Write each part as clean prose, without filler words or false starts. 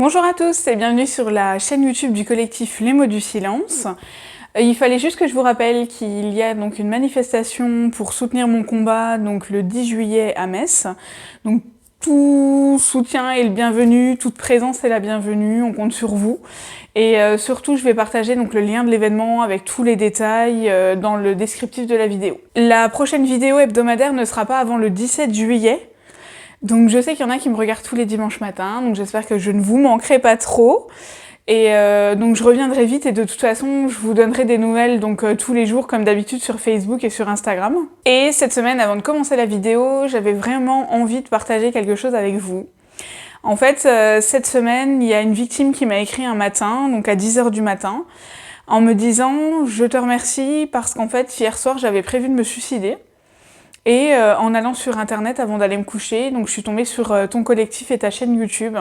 Bonjour à tous et bienvenue sur la chaîne YouTube du collectif Les Mots du Silence. Il fallait juste que je vous rappelle qu'il y a donc une manifestation pour soutenir mon combat donc le 10 juillet à Metz. Donc tout soutien est le bienvenu, toute présence est la bienvenue, on compte sur vous. Et surtout, je vais partager donc le lien de l'événement avec tous les détails dans le descriptif de la vidéo. La prochaine vidéo hebdomadaire ne sera pas avant le 17 juillet. Donc je sais qu'il y en a qui me regardent tous les dimanches matins, donc j'espère que je ne vous manquerai pas trop. Et donc je reviendrai vite et de toute façon je vous donnerai des nouvelles donc tous les jours comme d'habitude sur Facebook et sur Instagram. Et cette semaine, avant de commencer la vidéo, j'avais vraiment envie de partager quelque chose avec vous. En fait, cette semaine, il y a une victime qui m'a écrit un matin, donc à 10h du matin, en me disant « Je te remercie parce qu'en fait hier soir j'avais prévu de me suicider ». Et en allant sur internet avant d'aller me coucher, donc je suis tombée sur ton collectif et ta chaîne YouTube.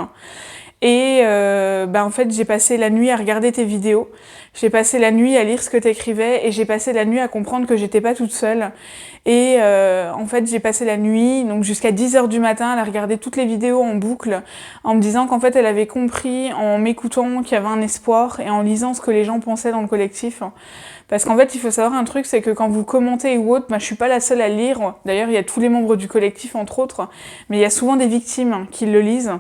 Et en fait j'ai passé la nuit à regarder tes vidéos, j'ai passé la nuit à lire ce que t'écrivais et j'ai passé la nuit à comprendre que j'étais pas toute seule. Et en fait j'ai passé la nuit, donc jusqu'à 10h du matin, à regarder toutes les vidéos en boucle, en me disant qu'en fait elle avait compris en m'écoutant qu'il y avait un espoir et en lisant ce que les gens pensaient dans le collectif. Parce qu'en fait, il faut savoir un truc, c'est que quand vous commentez ou autre, je suis pas la seule à le lire. D'ailleurs, il y a tous les membres du collectif, entre autres, mais il y a souvent des victimes qui le lisent.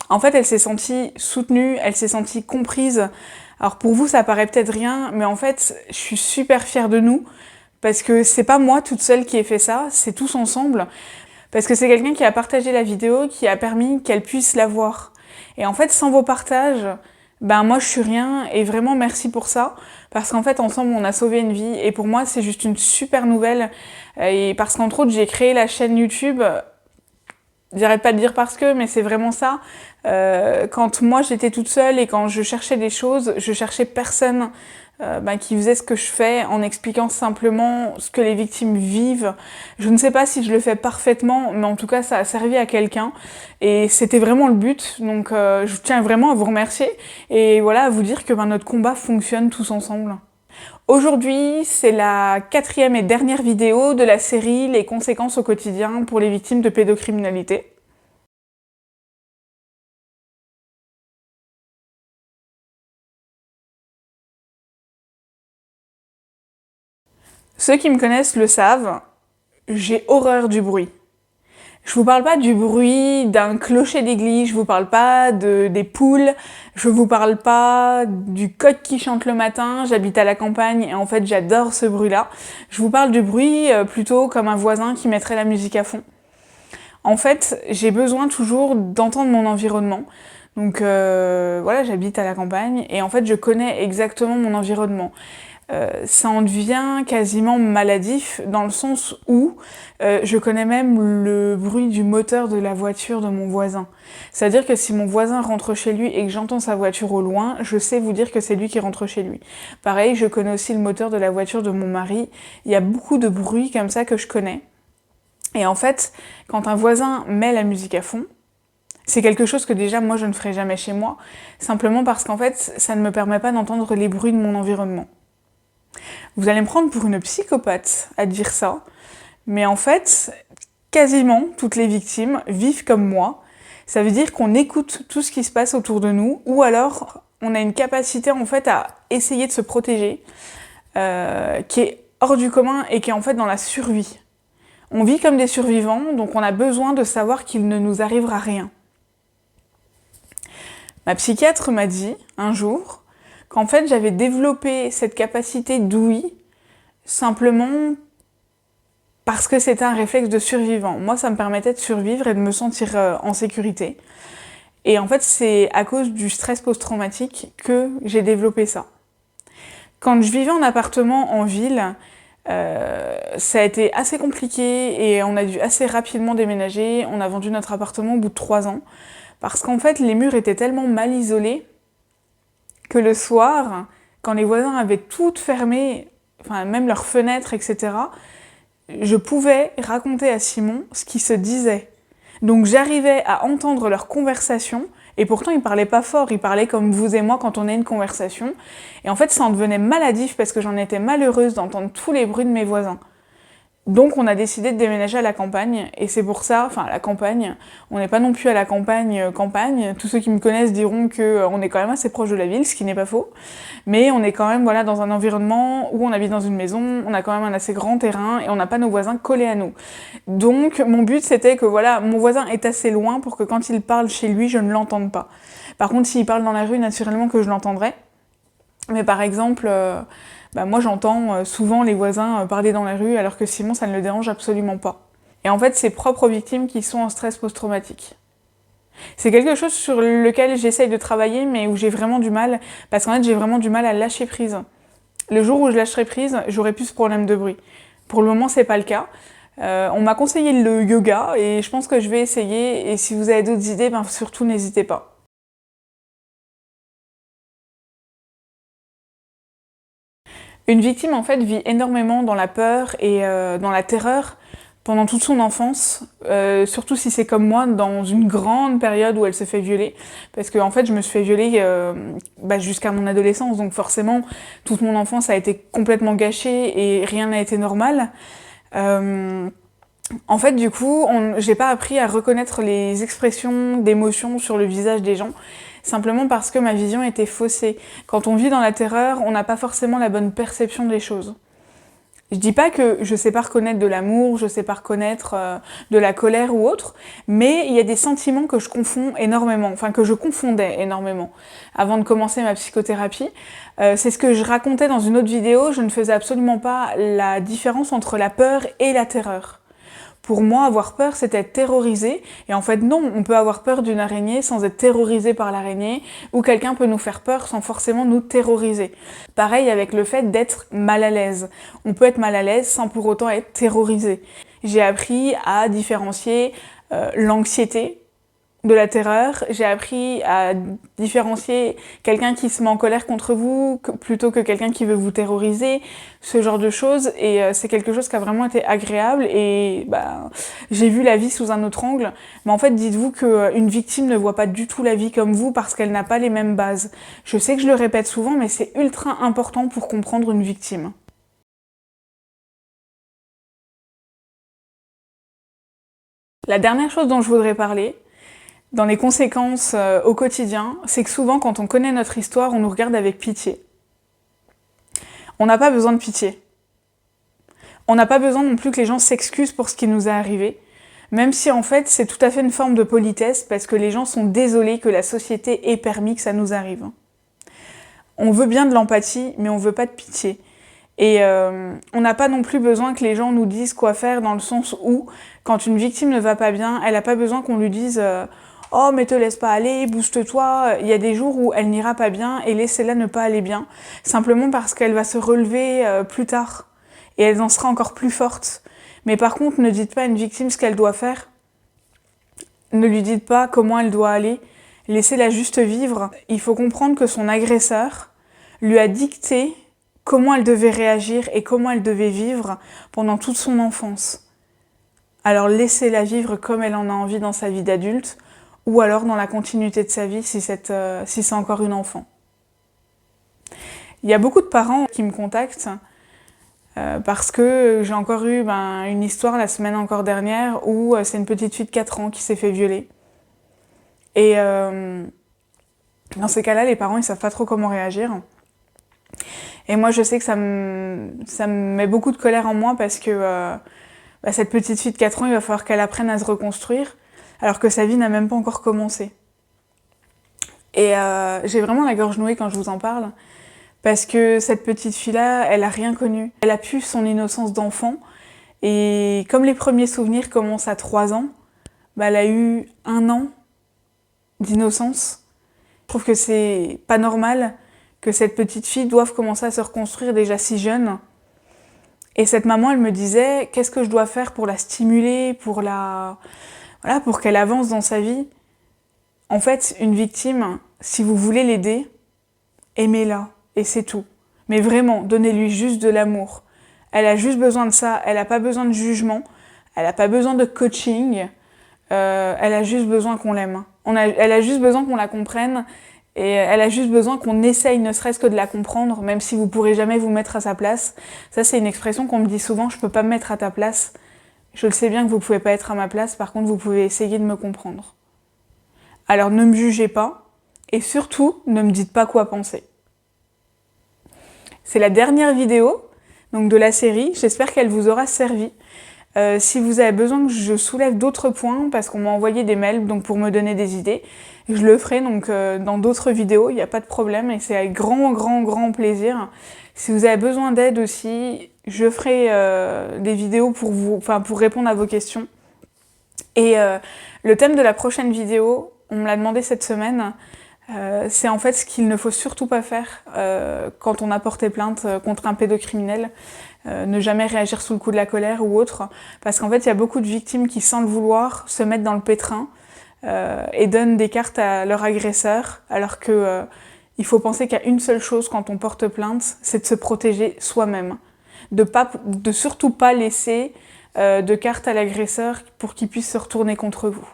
En fait, elle s'est sentie soutenue, elle s'est sentie comprise. Alors pour vous, ça paraît peut-être rien, mais en fait, je suis super fière de nous, parce que c'est pas moi toute seule qui ai fait ça, c'est tous ensemble. Parce que c'est quelqu'un qui a partagé la vidéo, qui a permis qu'elle puisse la voir. Et en fait, sans vos partages, moi je suis rien, et vraiment merci pour ça, parce qu'en fait ensemble on a sauvé une vie, et pour moi c'est juste une super nouvelle, et parce qu'entre autres j'ai créé la chaîne YouTube, j'arrête pas de dire parce que, mais c'est vraiment ça, quand moi j'étais toute seule et quand je cherchais des choses, je cherchais personne qui faisait ce que je fais en expliquant simplement ce que les victimes vivent. Je ne sais pas si je le fais parfaitement, mais en tout cas ça a servi à quelqu'un et c'était vraiment le but, donc je tiens vraiment à vous remercier et voilà, à vous dire que notre combat fonctionne tous ensemble. Aujourd'hui, c'est la 4e et dernière vidéo de la série Les conséquences au quotidien pour les victimes de pédocriminalité. Ceux qui me connaissent le savent, j'ai horreur du bruit. Je vous parle pas du bruit d'un clocher d'église, je vous parle pas des poules, je vous parle pas du coq qui chante le matin, j'habite à la campagne et en fait j'adore ce bruit-là. Je vous parle du bruit plutôt comme un voisin qui mettrait la musique à fond. En fait, j'ai besoin toujours d'entendre mon environnement. Donc voilà, j'habite à la campagne et en fait je connais exactement mon environnement. Ça en devient quasiment maladif dans le sens où je connais même le bruit du moteur de la voiture de mon voisin. C'est-à-dire que si mon voisin rentre chez lui et que j'entends sa voiture au loin, je sais vous dire que c'est lui qui rentre chez lui. Pareil, je connais aussi le moteur de la voiture de mon mari. Il y a beaucoup de bruits comme ça que je connais. Et en fait, quand un voisin met la musique à fond, c'est quelque chose que déjà moi je ne ferai jamais chez moi, simplement parce qu'en fait ça ne me permet pas d'entendre les bruits de mon environnement. Vous allez me prendre pour une psychopathe à dire ça, mais en fait, quasiment toutes les victimes vivent comme moi. Ça veut dire qu'on écoute tout ce qui se passe autour de nous, ou alors on a une capacité en fait à essayer de se protéger, qui est hors du commun et qui est en fait dans la survie. On vit comme des survivants, donc on a besoin de savoir qu'il ne nous arrivera rien. Ma psychiatre m'a dit un jour qu'en fait j'avais développé cette capacité d'ouïe simplement parce que c'était un réflexe de survivant. Moi, ça me permettait de survivre et de me sentir en sécurité. Et en fait, c'est à cause du stress post-traumatique que j'ai développé ça. Quand je vivais en appartement en ville, ça a été assez compliqué et on a dû assez rapidement déménager. On a vendu notre appartement au bout de 3 ans. Parce qu'en fait, les murs étaient tellement mal isolés que le soir, quand les voisins avaient toutes fermé, enfin même leurs fenêtres, etc., je pouvais raconter à Simon ce qui se disait. Donc j'arrivais à entendre leur conversation, et pourtant ils parlaient pas fort, ils parlaient comme vous et moi quand on a une conversation. Et en fait ça en devenait maladif parce que j'en étais malheureuse d'entendre tous les bruits de mes voisins. Donc on a décidé de déménager à la campagne, et c'est pour ça, enfin à la campagne, on n'est pas non plus à la campagne, campagne, tous ceux qui me connaissent diront qu'on est quand même assez proche de la ville, ce qui n'est pas faux, mais on est quand même voilà, dans un environnement où on habite dans une maison, on a quand même un assez grand terrain, et on n'a pas nos voisins collés à nous. Donc mon but c'était que voilà, mon voisin est assez loin pour que quand il parle chez lui, je ne l'entende pas. Par contre s'il parle dans la rue, naturellement que je l'entendrai, mais par exemple... moi j'entends souvent les voisins parler dans la rue alors que Simon ça ne le dérange absolument pas. Et en fait c'est propres victimes qui sont en stress post-traumatique. C'est quelque chose sur lequel j'essaye de travailler mais où j'ai vraiment du mal, parce qu'en fait j'ai vraiment du mal à lâcher prise. Le jour où je lâcherai prise, j'aurai plus ce problème de bruit. Pour le moment c'est pas le cas. On m'a conseillé le yoga et je pense que je vais essayer, et si vous avez d'autres idées, surtout n'hésitez pas. Une victime, en fait, vit énormément dans la peur et dans la terreur pendant toute son enfance, surtout si c'est comme moi, dans une grande période où elle se fait violer. Parce que, en fait, je me suis fait violer jusqu'à mon adolescence, donc forcément, toute mon enfance a été complètement gâchée et rien n'a été normal. En fait, du coup, j'ai pas appris à reconnaître les expressions d'émotions sur le visage des gens, simplement parce que ma vision était faussée. Quand on vit dans la terreur, on n'a pas forcément la bonne perception des choses. Je dis pas que je sais pas reconnaître de l'amour, je sais pas reconnaître de la colère ou autre, mais il y a des sentiments que je confonds énormément, enfin que je confondais énormément avant de commencer ma psychothérapie. C'est ce que je racontais dans une autre vidéo, je ne faisais absolument pas la différence entre la peur et la terreur. Pour moi, avoir peur, c'est être terrorisé. Et en fait, non, on peut avoir peur d'une araignée sans être terrorisé par l'araignée, ou quelqu'un peut nous faire peur sans forcément nous terroriser. Pareil avec le fait d'être mal à l'aise. On peut être mal à l'aise sans pour autant être terrorisé. J'ai appris à différencier l'anxiété de la terreur, j'ai appris à différencier quelqu'un qui se met en colère contre vous plutôt que quelqu'un qui veut vous terroriser, ce genre de choses, et c'est quelque chose qui a vraiment été agréable, et j'ai vu la vie sous un autre angle. Mais en fait, dites-vous qu'une victime ne voit pas du tout la vie comme vous parce qu'elle n'a pas les mêmes bases. Je sais que je le répète souvent, mais c'est ultra important pour comprendre une victime. La dernière chose dont je voudrais parler, dans les conséquences au quotidien, c'est que souvent quand on connaît notre histoire, on nous regarde avec pitié. On n'a pas besoin de pitié. On n'a pas besoin non plus que les gens s'excusent pour ce qui nous est arrivé, même si en fait c'est tout à fait une forme de politesse parce que les gens sont désolés que la société ait permis que ça nous arrive. On veut bien de l'empathie, mais on veut pas de pitié. Et on n'a pas non plus besoin que les gens nous disent quoi faire, dans le sens où, quand une victime ne va pas bien, elle n'a pas besoin qu'on lui dise oh mais te laisse pas aller, booste-toi. Il y a des jours où elle n'ira pas bien et laissez-la ne pas aller bien, simplement parce qu'elle va se relever plus tard et elle en sera encore plus forte. Mais par contre, ne dites pas à une victime ce qu'elle doit faire, ne lui dites pas comment elle doit aller, laissez-la juste vivre. Il faut comprendre que son agresseur lui a dicté comment elle devait réagir et comment elle devait vivre pendant toute son enfance. Alors laissez-la vivre comme elle en a envie dans sa vie d'adulte, ou alors dans la continuité de sa vie si c'est encore une enfant. Il y a beaucoup de parents qui me contactent parce que j'ai encore eu une histoire la semaine encore dernière où c'est une petite fille de 4 ans qui s'est fait violer. Et dans ces cas-là, les parents ils savent pas trop comment réagir. Et moi je sais que ça me met beaucoup de colère en moi parce que cette petite fille de 4 ans, il va falloir qu'elle apprenne à se reconstruire, alors que sa vie n'a même pas encore commencé. Et j'ai vraiment la gorge nouée quand je vous en parle, parce que cette petite fille-là, elle a rien connu. Elle a pu son innocence d'enfant, et comme les premiers souvenirs commencent à 3 ans, elle a eu 1 an d'innocence. Je trouve que c'est pas normal que cette petite fille doive commencer à se reconstruire déjà si jeune. Et cette maman, elle me disait, qu'est-ce que je dois faire pour la stimuler, pour qu'elle avance dans sa vie. En fait, une victime, si vous voulez l'aider, aimez-la, et c'est tout. Mais vraiment, donnez-lui juste de l'amour. Elle a juste besoin de ça, elle n'a pas besoin de jugement, elle n'a pas besoin de coaching, elle a juste besoin qu'on l'aime. Elle a juste besoin qu'on la comprenne Et elle a juste besoin qu'on essaye ne serait-ce que de la comprendre, même si vous pourrez jamais vous mettre à sa place. Ça, c'est une expression qu'on me dit souvent, je peux pas me mettre à ta place. Je le sais bien que vous pouvez pas être à ma place, par contre, vous pouvez essayer de me comprendre. Alors ne me jugez pas, et surtout, ne me dites pas quoi penser. C'est la dernière vidéo donc de la série, j'espère qu'elle vous aura servi. Si vous avez besoin que je soulève d'autres points, parce qu'on m'a envoyé des mails donc pour me donner des idées, je le ferai donc dans d'autres vidéos, il n'y a pas de problème, et c'est avec grand plaisir. Si vous avez besoin d'aide aussi, je ferai des vidéos pour pour répondre à vos questions. Et le thème de la prochaine vidéo, on me l'a demandé cette semaine, c'est en fait ce qu'il ne faut surtout pas faire quand on a porté plainte contre un pédocriminel. Ne jamais réagir sous le coup de la colère ou autre, parce qu'en fait il y a beaucoup de victimes qui, sans le vouloir, se mettent dans le pétrin et donnent des cartes à leur agresseur, alors que il faut penser qu'il y a une seule chose quand on porte plainte, c'est de se protéger soi-même, de surtout pas laisser de cartes à l'agresseur pour qu'il puisse se retourner contre vous.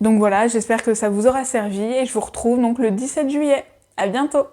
Donc voilà, j'espère que ça vous aura servi et je vous retrouve donc le 17 juillet. À bientôt!